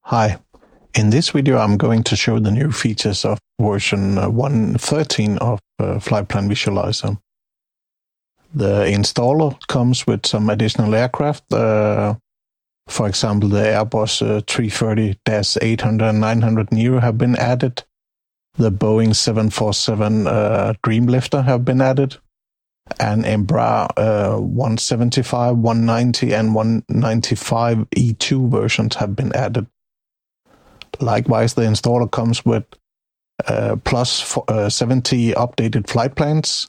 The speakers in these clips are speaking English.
Hi, in this video I'm going to show the new features of version 1.13 of Flightplan Visualizer. The installer comes with some additional aircraft, for example the Airbus 330-800 and 900 Neo have been added, the Boeing 747 Dreamlifter have been added, and Embraer 175, 190 and 195 E2 versions have been added. Likewise, the installer comes with plus 70 updated flight plans,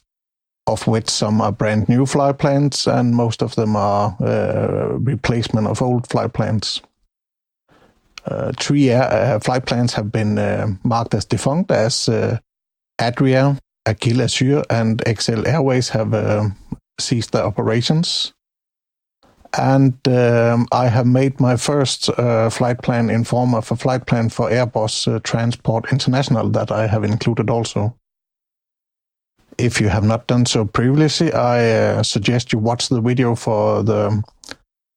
of which some are brand new flight plans and most of them are replacement of old flight plans. Three flight plans have been marked as defunct, as Adria, Agile Azure and XL Airways have ceased their operations. And I have made my first flight plan in form of a flight plan for Airbus Transport International that I have included also. If you have not done so previously, I suggest you watch the video for the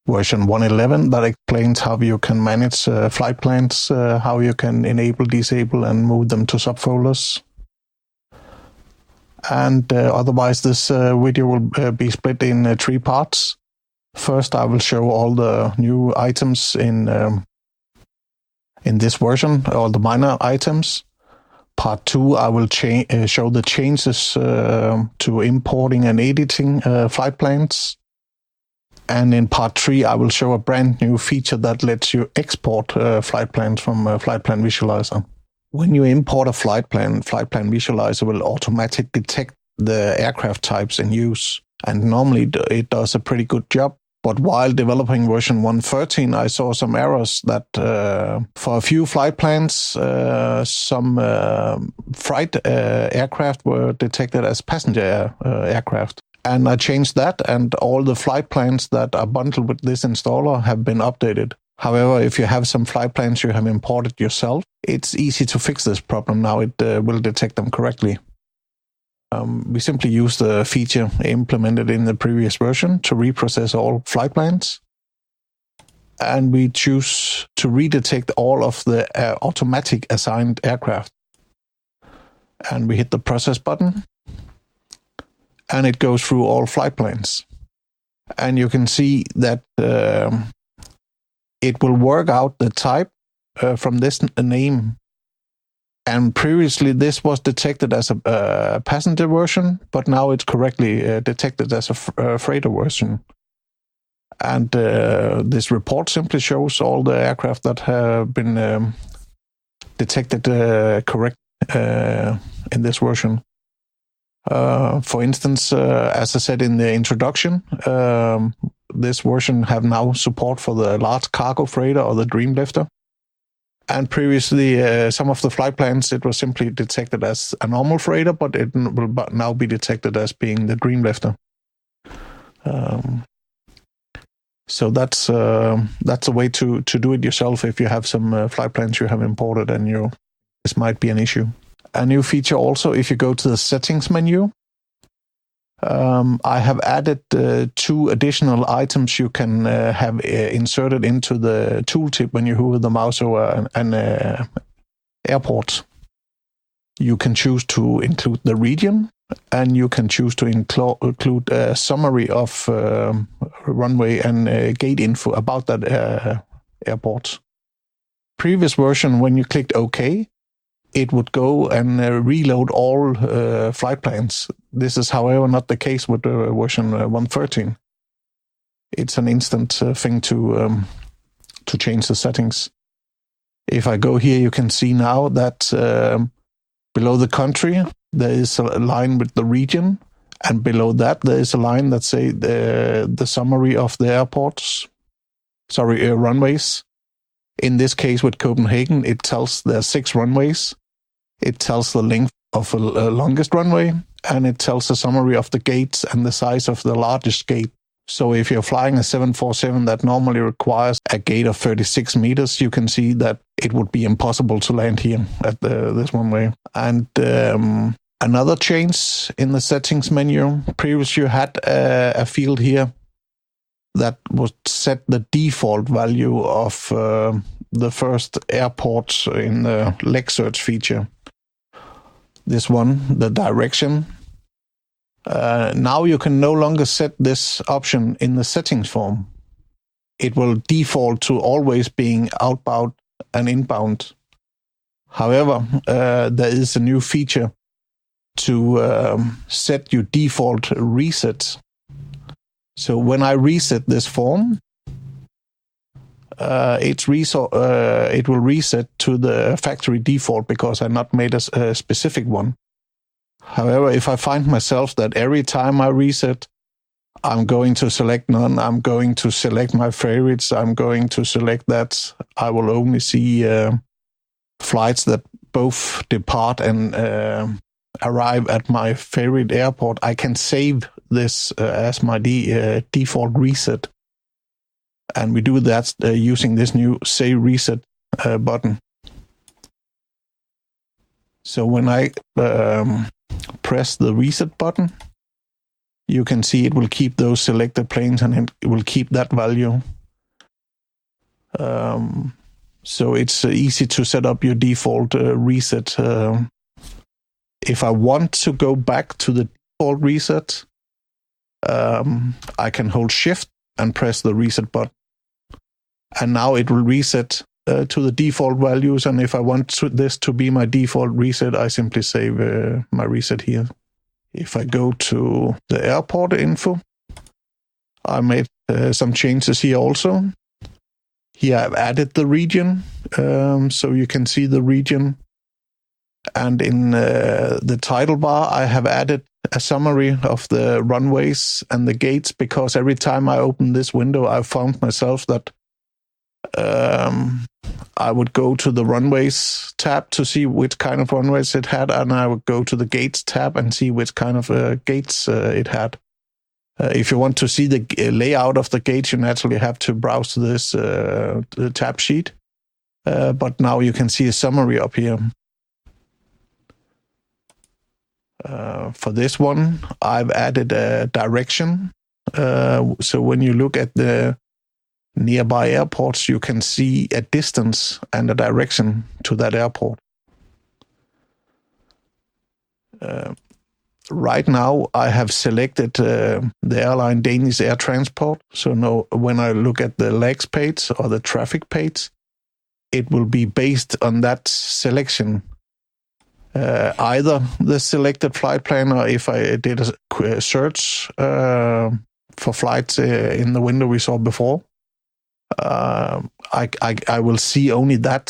version 1.11 that explains how you can manage flight plans, how you can enable, disable and move them to subfolders. And otherwise this video will be split in 3 parts. First, I will show all the new items in this version, all the minor items. Part 2, I will show the changes to importing and editing flight plans. And in part 3, I will show a brand new feature that lets you export flight plans from Flightplan Visualizer. When you import a flight plan, Flightplan Visualizer will automatically detect the aircraft types in use. And normally it does a pretty good job. But while developing version 1.13, I saw some errors that for a few flight plans, some freight aircraft were detected as passenger aircraft. And I changed that, and all the flight plans that are bundled with this installer have been updated. However, if you have some flight plans you have imported yourself, it's easy to fix this problem now. It will detect them correctly. We simply use the feature implemented in the previous version to reprocess all flight plans. And we choose to redetect all of the automatic assigned aircraft. And we hit the process button. And it goes through all flight plans. And you can see that it will work out the type from this name. And previously this was detected as a passenger version, but now it's correctly detected as a freighter version. And this report simply shows all the aircraft that have been detected correct in this version. For instance, as I said in the introduction, this version have now support for the large cargo freighter or the Dreamlifter. And previously, some of the flight plans, it was simply detected as a normal freighter, but it will now be detected as being the Dreamlifter. So that's a way to do it yourself if you have some flight plans you have imported and this might be an issue. A new feature also, if you go to the settings menu, I have added 2 additional items you can have inserted into the tooltip when you hover the mouse over an airport. You can choose to include the region, and you can choose to include a summary of runway and gate info about that airport. Previous version, when you clicked OK, it would go and reload all flight plans. This is, however, not the case with version 1.13. It's an instant thing to change the settings. If I go here, you can see now that below the country, there is a line with the region, and below that, there is a line that says the summary of the runways. In this case, with Copenhagen, it tells there are 6 runways. It tells the length of the longest runway, and it tells the summary of the gates and the size of the largest gate. So if you're flying a 747 that normally requires a gate of 36 meters, you can see that it would be impossible to land here at this runway. And another change in the settings menu, previously you had a field here that would set the default value of the first airport in the leg search feature. This one, the direction. Now you can no longer set this option in the settings form. It will default to always being outbound and inbound. However, there is a new feature to set your default reset. So when I reset this form, it will reset to the factory default because I not made a specific one. However, if I find myself that every time I reset, I'm going to select none, I'm going to select my favorites, I'm going to select that, I will only see flights that both depart and arrive at my favorite airport, I can save this as my default reset. And we do that using this new Save Reset button. So when I press the reset button, you can see it will keep those selected planes and it will keep that value. So it's easy to set up your default reset. If I want to go back to the default reset, I can hold Shift and press the reset button. And now it will reset to the default values. And if I want this to be my default reset, I simply save my reset here. If I go to the airport info, I made some changes here also. Here I've added the region, so you can see the region. And in the title bar, I have added a summary of the runways and the gates, because every time I open this window, I found myself that I would go to the runways tab to see which kind of runways it had, and I would go to the gates tab and see which kind of gates it had. If you want to see the layout of the gates, you naturally have to browse to this the tab sheet. But now you can see a summary up here. For this one, I've added a direction. So when you look at the nearby airports, you can see a distance and a direction to that airport. Right now, I have selected the airline Danish Air Transport. So now when I look at the legs page or the traffic page, it will be based on that selection. Either the selected flight plan, or if I did a search for flights in the window we saw before, I will see only that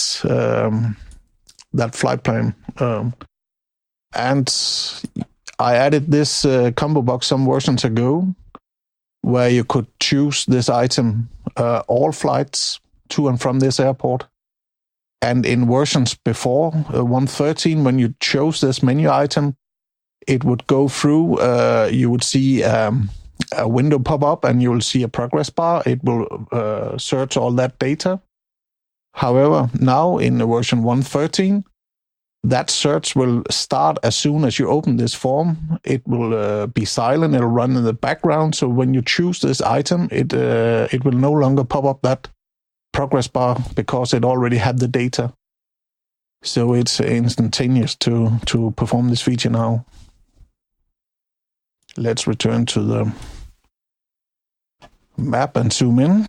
flight plan. And I added this combo box some versions ago, where you could choose this item, all flights to and from this airport. And in versions before 1.13, when you chose this menu item, it would go through, you would see a window pop up and you will see a progress bar. It will search all that data. However, now in version 1.13, that search will start as soon as you open this form. It will be silent. It'll run in the background. So when you choose this item, it will no longer pop up that progress bar because it already had the data. So it's instantaneous to perform this feature now. Let's return to the map and zoom in.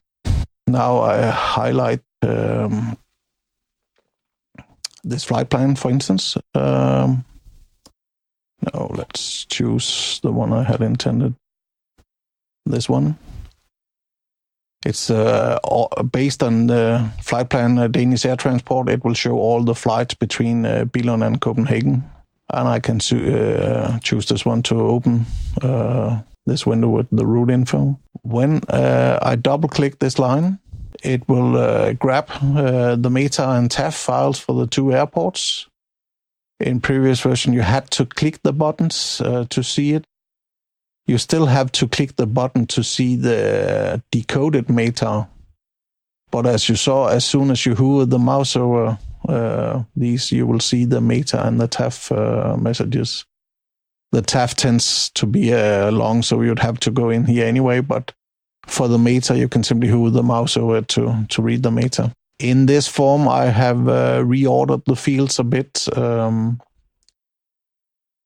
Now I highlight this flight plan, for instance. Now let's choose the one I had intended. This one. It's based on the flight plan Danish Air Transport. It will show all the flights between Billund and Copenhagen. And I can choose this one to open this window with the route info. When I double-click this line, it will grab the meta and TAF files for the two airports. In previous version, you had to click the buttons to see it. You still have to click the button to see the decoded meta. But as you saw, as soon as you hover the mouse over these, you will see the meta and the TAF messages. The TAF tends to be long, so you'd have to go in here anyway, but For the meta, you can simply hover the mouse over to read the meta. In this form, I have reordered the fields a bit.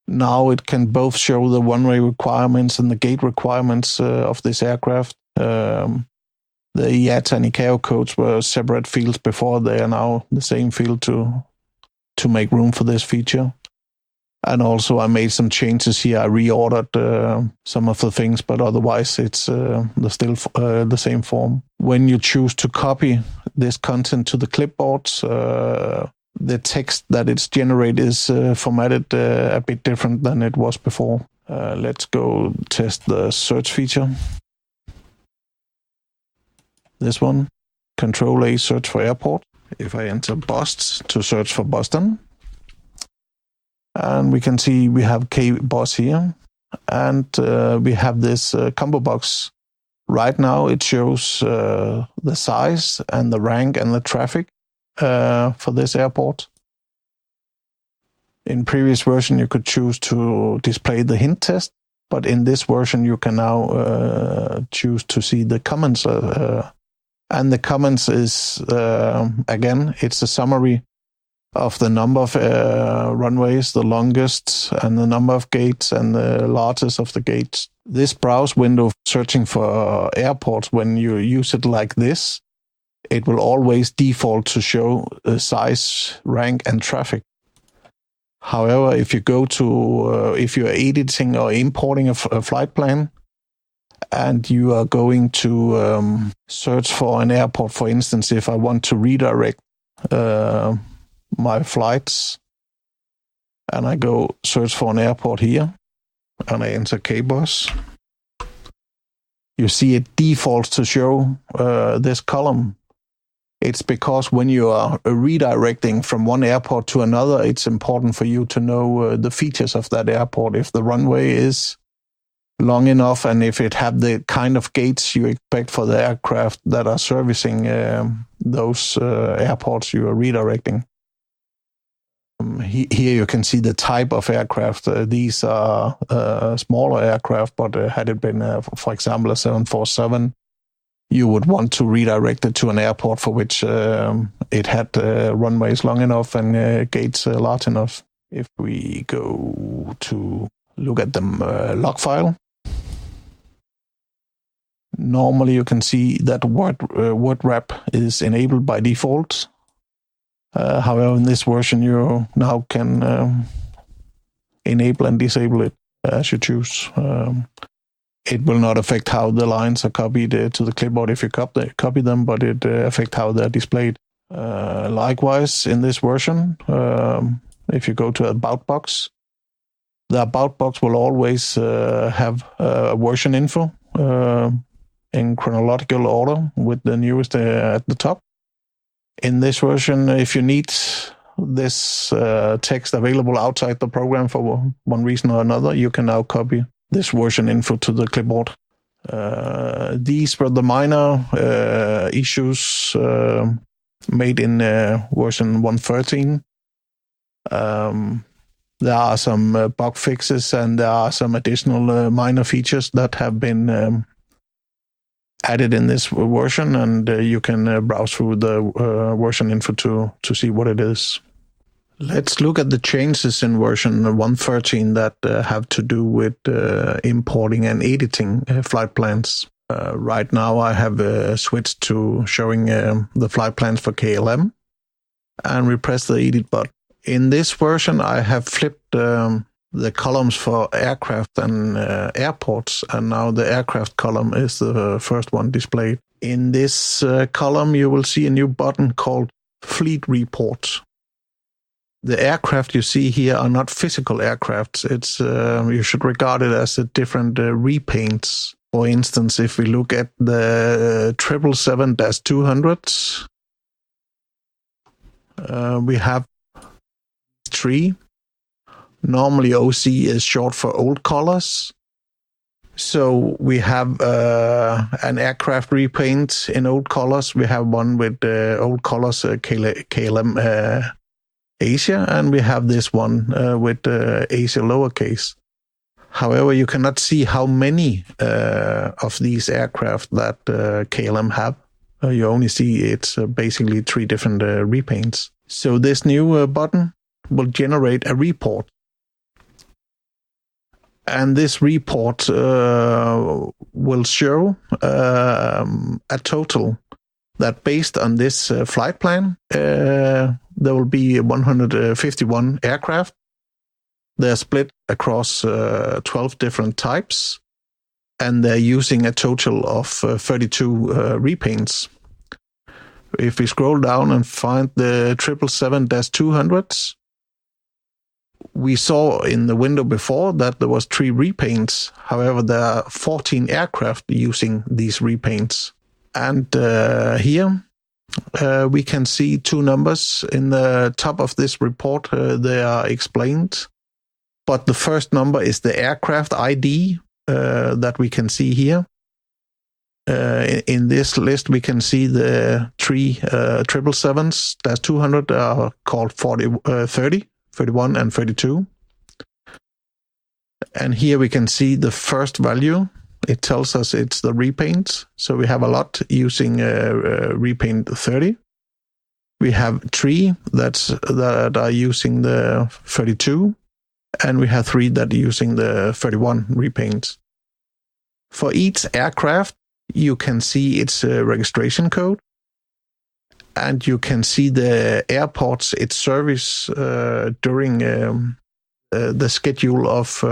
Now it can both show the runway requirements and the gate requirements of this aircraft. The IATA and ICAO codes were separate fields before. They are now the same field to make room for this feature. And also I made some changes here. I reordered some of the things, but otherwise it's still the same form. When you choose to copy this content to the clipboard, the text that it's generated is formatted a bit different than it was before. Let's go test the search feature. This one, Control A, search for airport. If I enter Bust to search for Boston, and we can see we have K-Bus here, and we have this combo box. Right now it shows the size and the rank and the traffic for this airport. In previous version, you could choose to display the hint test, but in this version, you can now choose to see the comments. And the comments is, again, it's a summary of the number of runways, the longest, and the number of gates, and the largest of the gates. This browse window searching for airports, when you use it like this, it will always default to show size, rank, and traffic. However, if you go to, if you are editing or importing a flight plan, and you are going to search for an airport, for instance, if I want to redirect my flights, and I go search for an airport here, and I enter K-Bus, you see it defaults to show this column. It's because when you are redirecting from one airport to another, it's important for you to know the features of that airport. If the runway is long enough, and if it have the kind of gates you expect for the aircraft that are servicing those airports you are redirecting. Here you can see the type of aircraft. These are smaller aircraft, but had it been, for example, a 747, you would want to redirect it to an airport for which it had runways long enough and gates large enough. If we go to look at the log file, normally you can see that word wrap is enabled by default. However, in this version, you now can enable and disable it as you choose. It will not affect how the lines are copied to the clipboard if you copy them, but it affects how they're displayed. Likewise, in this version, if you go to About Box, the About Box will always have version info in chronological order with the newest at the top. In this version, if you need this text available outside the program for one reason or another, you can now copy this version info to the clipboard. These were the minor issues made in version 1.13. There are some bug fixes, and there are some additional minor features that have been added in this version, and you can browse through the version info to see what it is. Let's look at the changes in version 1.13 that have to do with importing and editing flight plans. Right now I have switched to showing the flight plans for KLM, and we press the edit button. In this version I have flipped the columns for aircraft and airports, and now the aircraft column is the first one displayed. In this column you will see a new button called Fleet Report. The aircraft you see here are not physical aircraft. It's you should regard it as a different repaints. For instance, if we look at the 777-200s, we have 3. Normally OC is short for old colors. So we have an aircraft repaint in old colors. We have one with old colors, KLM Asia, and we have this one with Asia lowercase. However, you cannot see how many of these aircraft that KLM have. You only see it's basically 3 different repaints. So this new button will generate a report. And this report will show a total that based on this flight plan, there will be 151 aircraft. They're split across 12 different types, and they're using a total of 32 repaints. If we scroll down and find the 777-200s, we saw in the window before that there was 3 repaints. However, there are 14 aircraft using these repaints. And here we can see 2 numbers in the top of this report. They are explained. But the first number is the aircraft ID that we can see here. In this list, we can see the 3 777s-200 are called 30, 31, and 32. And here we can see the first value. It tells us it's the repaint. So we have a lot using repaint 30. We have 3 that are using the 32. And we have 3 that are using the 31 repaints. For each aircraft, you can see its registration code, and you can see the airports it serves during the schedule of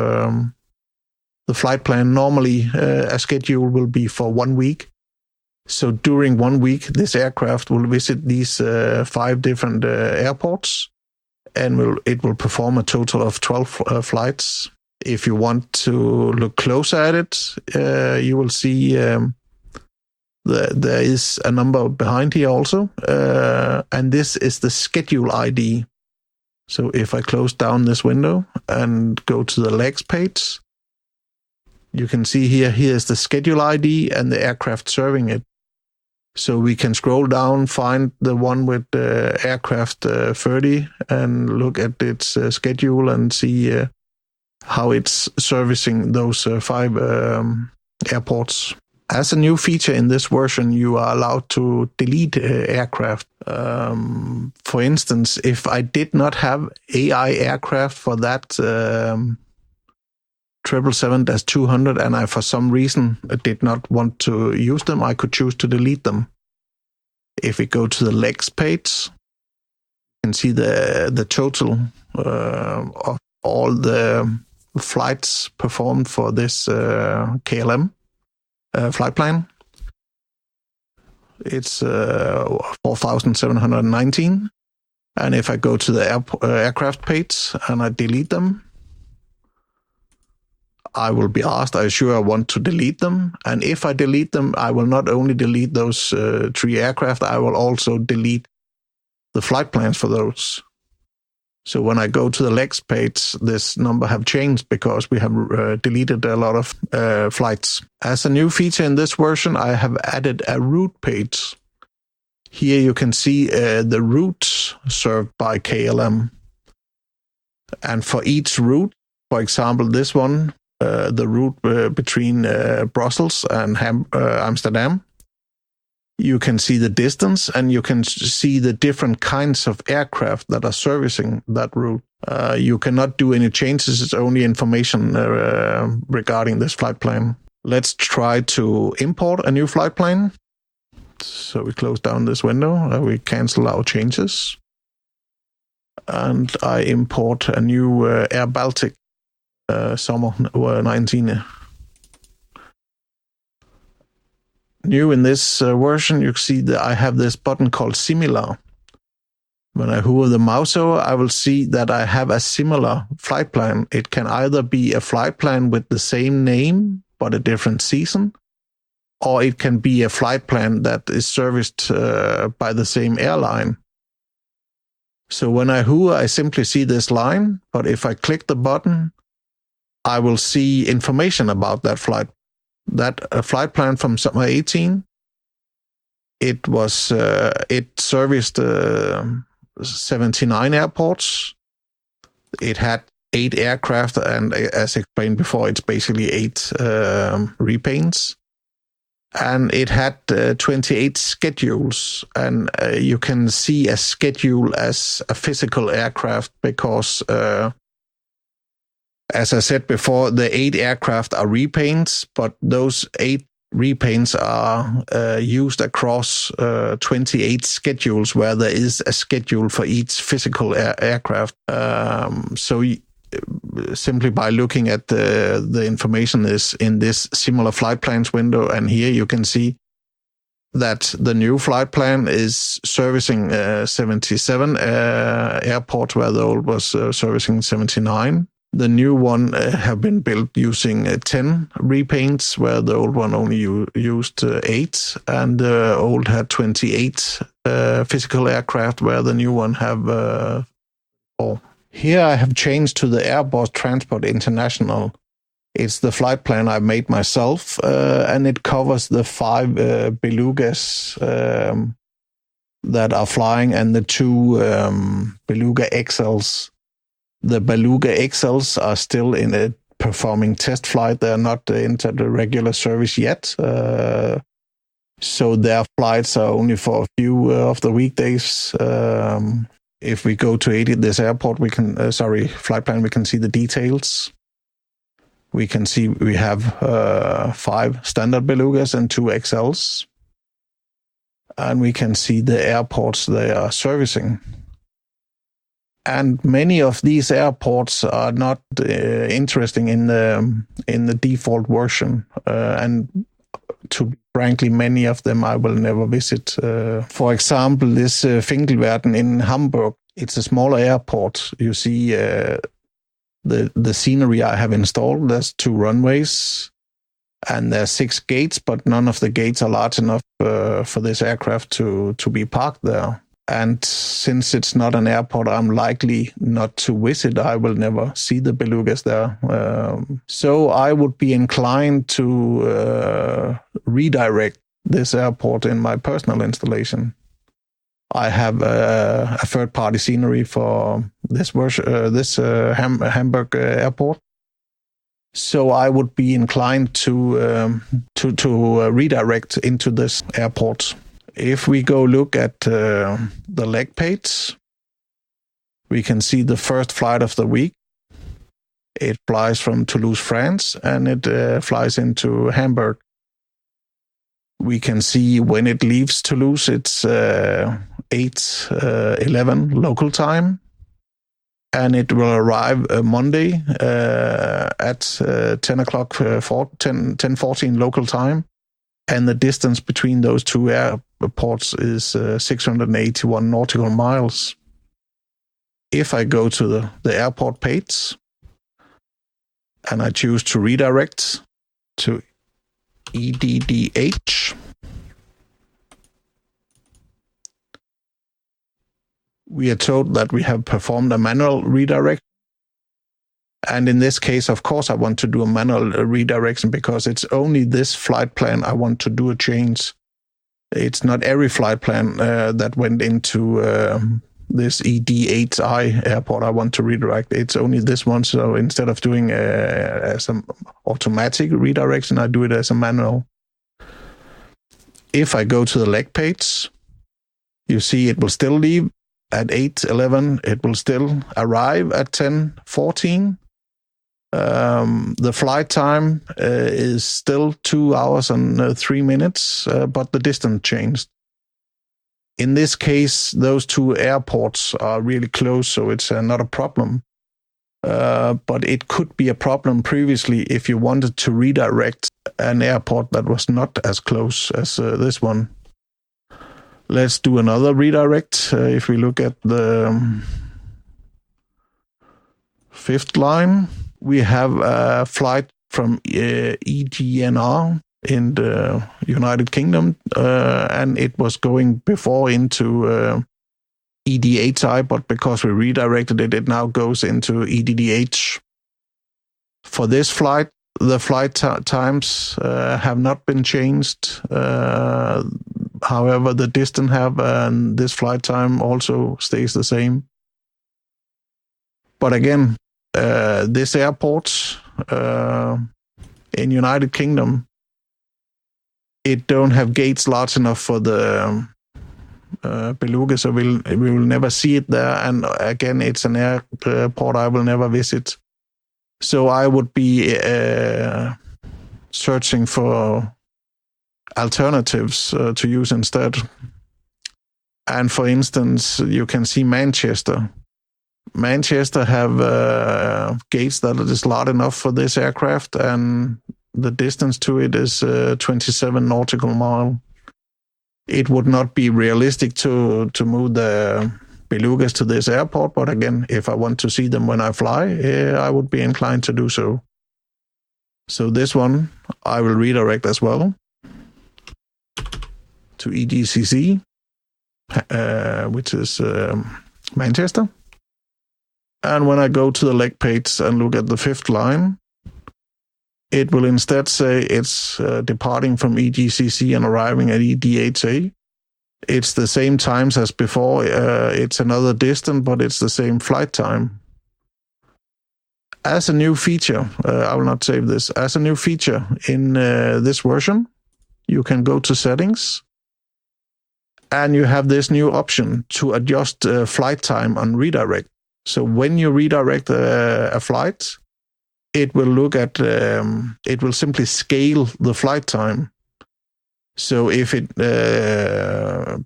the flight plan. Normally, a schedule will be for 1 week. So during 1 week, this aircraft will visit these 5 different airports, and it will perform a total of 12 flights. If you want to look closer at it, you will see there is a number behind here also, and this is the schedule ID. So if I close down this window and go to the legs page, you can see here is the schedule ID and the aircraft serving it. So we can scroll down, find the one with aircraft 30 and look at its schedule and see how it's servicing those 5 airports. As a new feature in this version, you are allowed to delete aircraft. For instance, if I did not have AI aircraft for that 777-200 and I for some reason did not want to use them, I could choose to delete them. If we go to the legs page, you can see the total of all the flights performed for this KLM flight plan. It's 4,719. And if I go to the aircraft page and I delete them, I will be asked, are you sure I want to delete them? And if I delete them, I will not only delete those 3 aircraft, I will also delete the flight plans for those. So when I go to the legs page, this number have changed because we have deleted a lot of flights. As a new feature in this version, I have added a route page. Here you can see the routes served by KLM. And for each route, for example, this one, the route between Brussels and Amsterdam, you can see the distance and you can see the different kinds of aircraft that are servicing that route. You cannot do any changes. It's only information regarding this flight plan. Let's try to import a new flight plan. So we close down this window. We cancel our changes. And I import a new Air Baltic summer 19. New in this version, you see that I have this button called similar. When I hover the mouse over, I will see that I have a similar flight plan. It can either be a flight plan with the same name, but a different season, or it can be a flight plan that is serviced by the same airline. So when I hover, I simply see this line, but if I click the button, I will see information about that flight. That flight plan from summer 18, it serviced 79 airports. It had 8 aircraft, and as explained before, it's basically 8 repaints. And it had 28 schedules, and you can see a schedule as a physical aircraft because, as I said before, the 8 aircraft are repaints, but those 8 repaints are used across 28 schedules where there is a schedule for each physical aircraft. Simply by looking at the information is in this similar flight plans window, and here you can see that the new flight plan is servicing 77 airports where the old was servicing 79. The new one have been built using 10 repaints where the old one only used 8, and the old had 28 physical aircraft where the new one have 4. Here I have changed to the Airbus Transport International. It's the flight plan I made myself, and it covers the 5 Belugas that are flying and the 2 Beluga XLs. The Beluga XLs are still in a performing test flight. They're not into the regular service yet. So their flights are only for a few of the weekdays. If we go to this airport, we can, flight plan, we can see the details. We can see we have 5 standard Belugas and 2 XLs. And we can see the airports they are servicing. And many of these airports are not interesting in the default version. And to be frankly, many of them I will never visit. For example, this Finkelwerden in Hamburg, it's a smaller airport. You see the scenery I have installed. There's 2 runways and there's 6 gates, but none of the gates are large enough for this aircraft to be parked there. And since it's not an airport I'm likely not to visit, I will never see the Belugas there. So I would be inclined to redirect this airport in my personal installation. I have a third-party scenery for this Hamburg airport. So I would be inclined to redirect into this airport. If we go look at the leg page, we can see the first flight of the week. It flies from Toulouse, France, and it flies into Hamburg. We can see when it leaves Toulouse, it's 8:11 local time, and it will arrive Monday at 10:14 local time. And the distance between those 2 airports is 681 nautical miles. If I go to the airport page and I choose to redirect to EDDH, we are told that we have performed a manual redirect. And in this case, of course, I want to do a manual redirection because it's only this flight plan I want to do a change. It's not every flight plan that went into this ED8I airport I want to redirect. It's only this one. So instead of doing as an automatic redirection, I do it as a manual. If I go to the leg page, you see it will still leave at 8:11. It will still arrive at 10:14. The flight time is still 2 hours and 3 minutes, but the distance changed. In this case, those 2 airports are really close, so it's not a problem. But it could be a problem previously if you wanted to redirect an airport that was not as close as this one. Let's do another redirect. If we look at the 5th line, we have a flight from EGNR in the United Kingdom, and it was going before into ED8I, but because we redirected it, it now goes into EDDH. For this flight, the flight times have not been changed. However, the distance have, and this flight time also stays the same. But again, this airport in United Kingdom, it don't have gates large enough for the beluga, so we will never see it there. And again, it's an airport I will never visit. So I would be searching for alternatives to use instead. And for instance, you can see Manchester. Manchester have gates that is large enough for this aircraft, and the distance to it is 27 nautical mile. It would not be realistic to move the belugas to this airport, but again, if I want to see them when I fly, I would be inclined to do so. So this one I will redirect as well to EGCC, which is Manchester. And when I go to the leg page and look at the fifth line, it will instead say it's departing from EGCC and arriving at EDHA. It's the same times as before. It's another distance, but it's the same flight time. As a new feature, I will not save this. As a new feature in this version, you can go to settings and you have this new option to adjust flight time on redirect. So when you redirect a flight, it will look at, it will simply scale the flight time. So if it,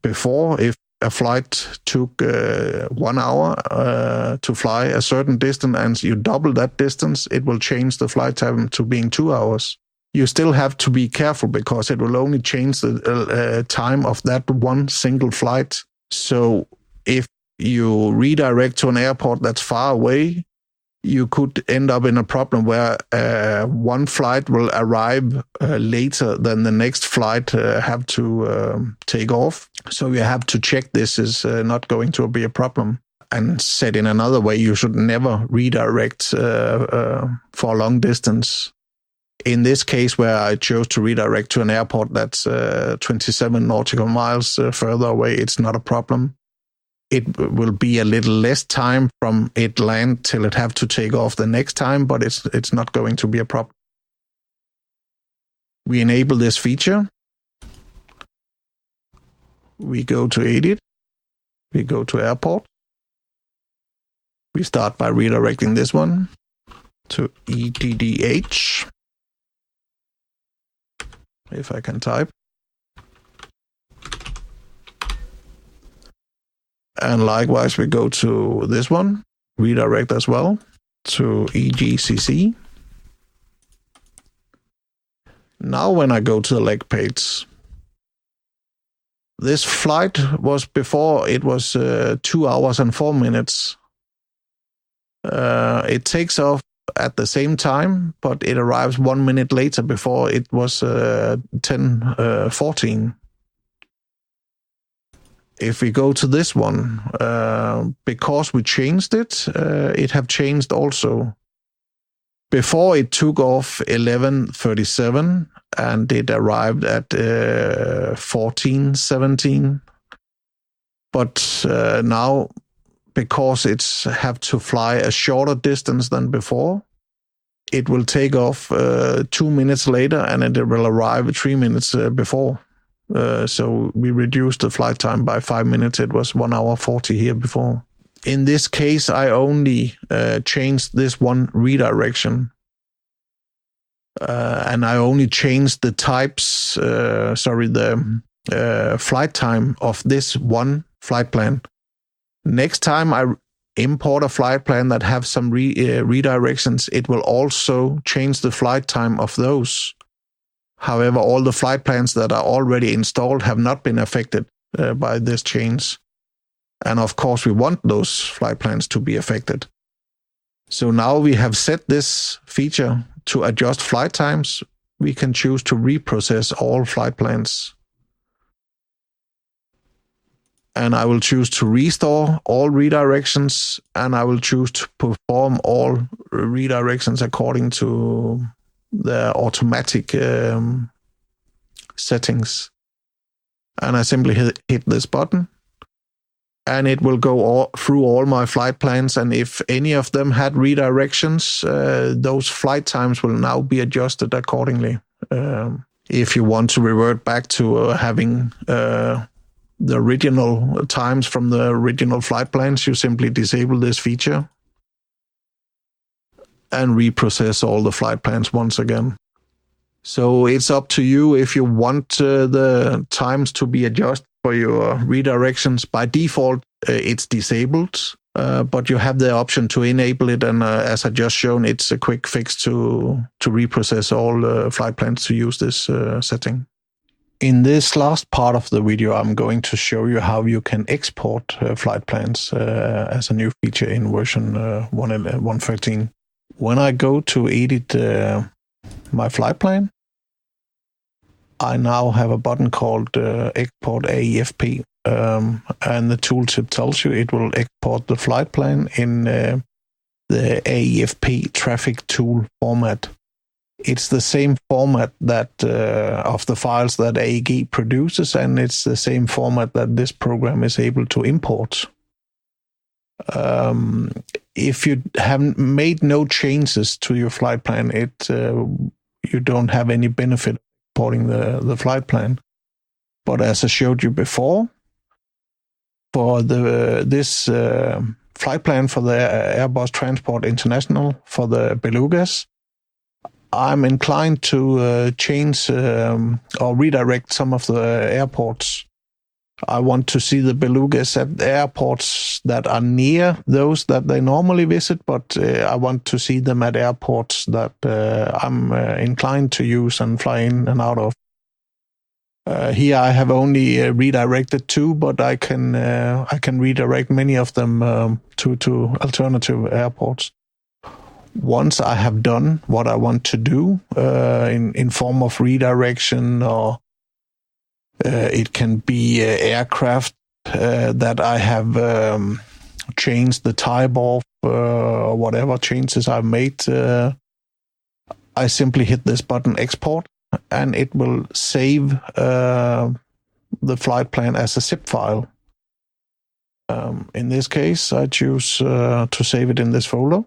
before, if a flight took 1 hour to fly a certain distance and you double that distance, it will change the flight time to being 2 hours. You still have to be careful because it will only change the time of that one single flight. So if you redirect to an airport that's far away, you could end up in a problem where one flight will arrive later than the next flight have to take off. So you have to check this is not going to be a problem. And said in another way, you should never redirect for a long distance. In this case, where I chose to redirect to an airport that's 27 nautical miles further away, it's not a problem. It will be a little less time from it land till it have to take off the next time, but it's not going to be a problem. We enable this feature. We go to edit. We go to airport. We start by redirecting this one to EDDH. If I can type. And likewise, we go to this one, redirect as well to EGCC. Now when I go to the leg page, this flight was before, it was 2 hours and 4 minutes. It takes off at the same time, but it arrives 1 minute later before it was 10:14. If we go to this one, because we changed it, it have changed also. Before it took off 11:37 and it arrived at 14:17. But now, because it's have to fly a shorter distance than before, it will take off 2 minutes later and it will arrive 3 minutes before. So we reduced the flight time by 5 minutes. It was 1 hour 40 here before. In this case, I only changed this one redirection. And I only changed the types, the flight time of this one flight plan. Next time I import a flight plan that have some redirections, it will also change the flight time of those. However, all the flight plans that are already installed have not been affected by this change. And of course, we want those flight plans to be affected. So now we have set this feature to adjust flight times. We can choose to reprocess all flight plans. And I will choose to restore all redirections, and I will choose to perform all redirections according to the automatic settings. And I simply hit this button, and it will go through all my flight plans. And if any of them had redirections, those flight times will now be adjusted accordingly. If you want to revert back to having the original times from the original flight plans, you simply disable this feature and reprocess all the flight plans once again. So it's up to you if you want the times to be adjusted for your redirections. By default, it's disabled, but you have the option to enable it. And as I just shown, it's a quick fix to reprocess all flight plans to use this setting. In this last part of the video, I'm going to show you how you can export flight plans as a new feature in version 1.13. When I go to edit my flight plan, I now have a button called Export AIFP, and the tooltip tells you it will export the flight plan in the AIFP traffic tool format. It's the same format that of the files that AEG produces, and it's the same format that this program is able to import. If you haven't made no changes to your flight plan, you don't have any benefit of exporting the flight plan. But as I showed you before, for this flight plan for the Airbus Transport International for the Belugas, I'm inclined to change or redirect some of the airports. I want to see the Belugas at airports that are near those that they normally visit, but I want to see them at airports that I'm inclined to use and fly in and out of. Here I have only redirected 2, but I can redirect many of them to alternative airports. Once I have done what I want to do in form of redirection, or it can be aircraft that I have changed the type of, or whatever changes I've made, I simply hit this button Export, and it will save the flight plan as a zip file. In this case, I choose to save it in this folder.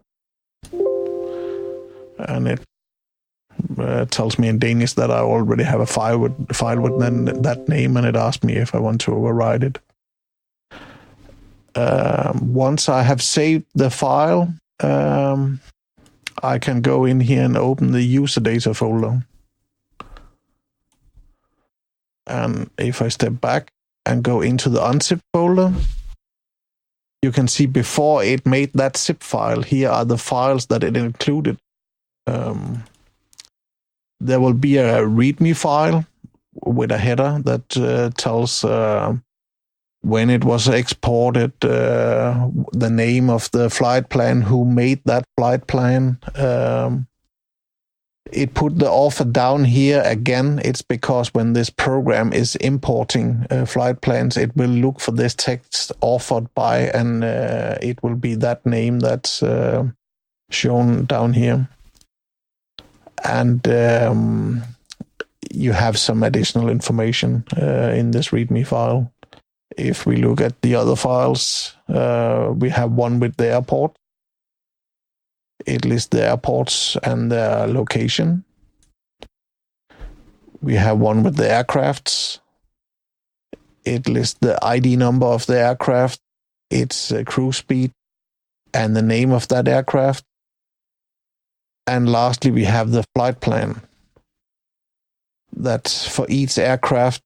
And it tells me in Danish that I already have a file with that name, and it asks me if I want to override it. Once I have saved the file, I can go in here and open the user data folder. And if I step back and go into the unzip folder, you can see before it made that zip file, here are the files that it included. There will be a README file with a header that tells when it was exported, the name of the flight plan, who made that flight plan. It put the author down here again. It's because when this program is importing flight plans, it will look for this text authored by, and it will be that name that's shown down here. And you have some additional information in this README file. If we look at the other files, we have one with the airport. It lists the airports and their location. We have one with the aircrafts. It lists the ID number of the aircraft, its cruise speed, and the name of that aircraft. And lastly, we have the flight plan. That for each aircraft,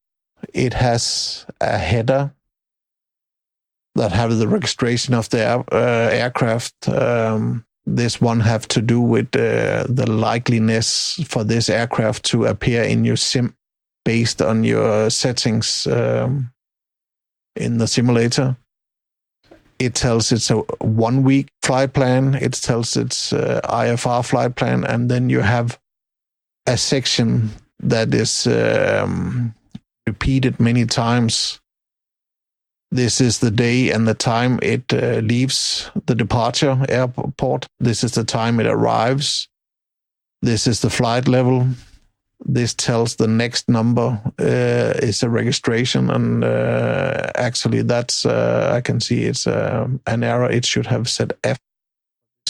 it has a header that have the registration of the aircraft. This one have to do with the likeliness for this aircraft to appear in your sim based on your settings in the simulator. It tells it's a 1-week flight plan. It tells it's IFR flight plan. And then you have a section that is repeated many times. This is the day and the time it leaves the departure airport. This is the time it arrives. This is the flight level. this tells the next number is a registration, and actually that's I can see it's an error. It should have said F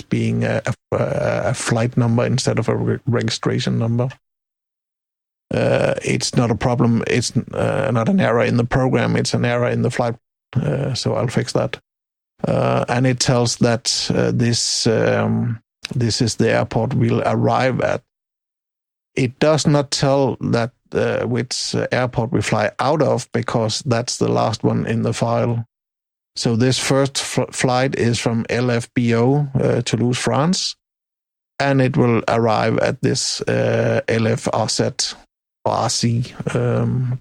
being a flight number instead of a registration number. It's not a problem. It's not an error in the program. It's an error in the flight. So I'll fix that. And it tells that this is the airport we'll arrive at. It does not tell that which airport we fly out of, because that's the last one in the file. So this first flight is from LFBO, Toulouse, France, and it will arrive at this LFRZ or RC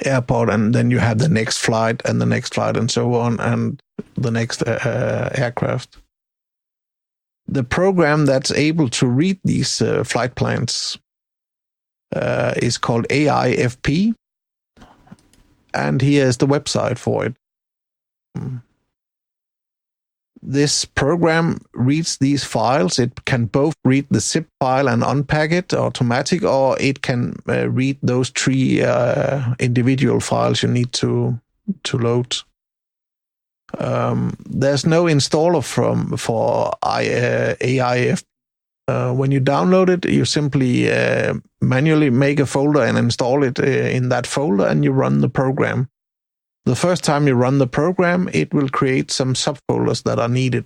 airport, and then you have the next flight and the next flight and so on, and the next aircraft. The program that's able to read these flight plans is called AIFP, and here is the website for it. This program reads these files. It can both read the zip file and unpack it automatic, or it can read those 3 individual files you need to load. There's no installer for AIFP. When you download it, you simply manually make a folder and install it in that folder, and you run the program. The first time you run the program, it will create some subfolders that are needed.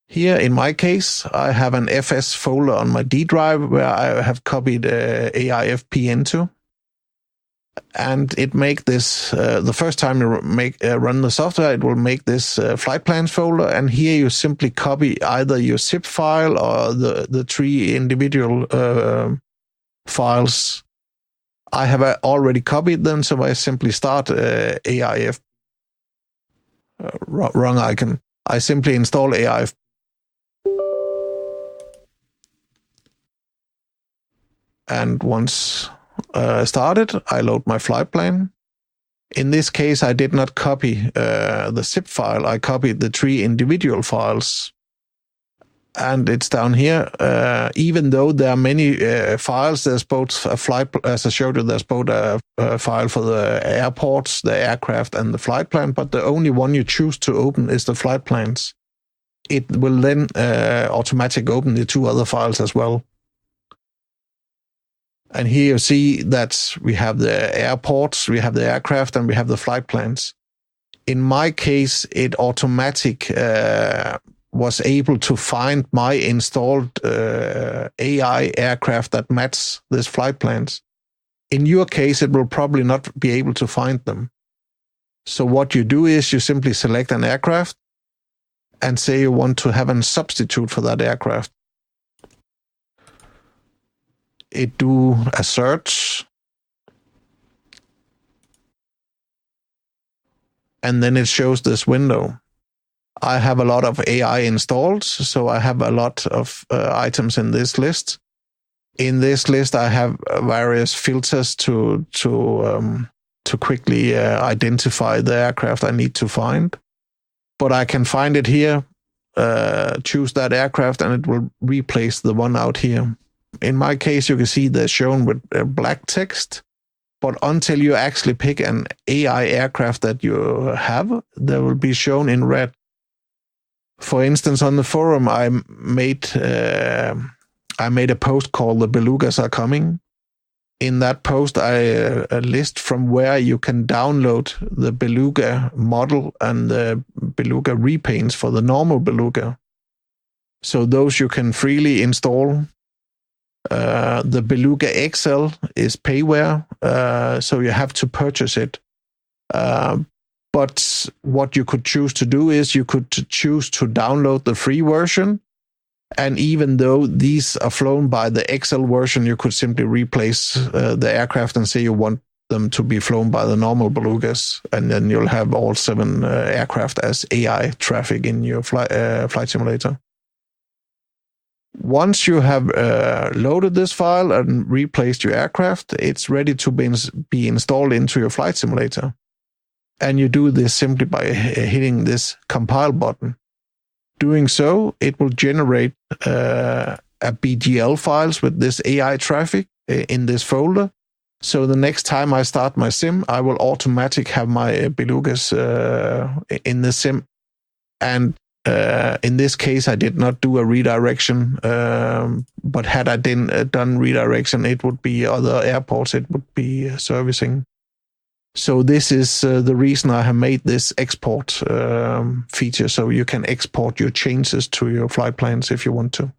Here, in my case, I have an FS folder on my D drive where I have copied AIFP into. And it make this, the first time you run the software, it will make this flight plans folder. And here you simply copy either your zip file or the 3 individual files. I have already copied them, so I simply start AIF. Wrong icon. I simply install AIF. And once started, I load my flight plan. In this case, I did not copy the zip file. I copied the 3 individual files. And it's down here. Even though there are many files, there's both a flight, as I showed you, there's both a file for the airports, the aircraft, and the flight plan, but the only one you choose to open is the flight plans. It will then automatically open the 2 other files as well. And here you see that we have the airports, we have the aircraft, and we have the flight plans. In my case, it automatic was able to find my installed AI aircraft that match this flight plans. In your case, it will probably not be able to find them. So what you do is you simply select an aircraft and say you want to have a substitute for that aircraft. It do a search, and then it shows this window. I have a lot of AI installed, so I have a lot of items in this list. In this list, I have various filters to quickly identify the aircraft I need to find. But I can find it here, choose that aircraft, and it will replace the one out here. In my case, you can see they're shown with black text. But until you actually pick an AI aircraft that you have, they will be shown in red. For instance, on the forum, I made a post called "The Belugas Are Coming." In that post, I list from where you can download the Beluga model and the Beluga repaints for the normal Beluga. So those you can freely install. The Beluga XL is payware, so you have to purchase it. But what you could choose to do is you could choose to download the free version. And even though these are flown by the XL version, you could simply replace the aircraft and say you want them to be flown by the normal Belugas. And then you'll have all 7 aircraft as AI traffic in your flight simulator. Once you have loaded this file and replaced your aircraft, it's ready to be installed into your flight simulator. And you do this simply by hitting this compile button. Doing so, it will generate a a BGL files with this AI traffic in this folder. So the next time I start my sim, I will automatically have my belugas in the sim. And in this case, I did not do a redirection, but had I done redirection, it would be other airports it would be servicing. So this is the reason I have made this export feature, so you can export your changes to your flight plans if you want to.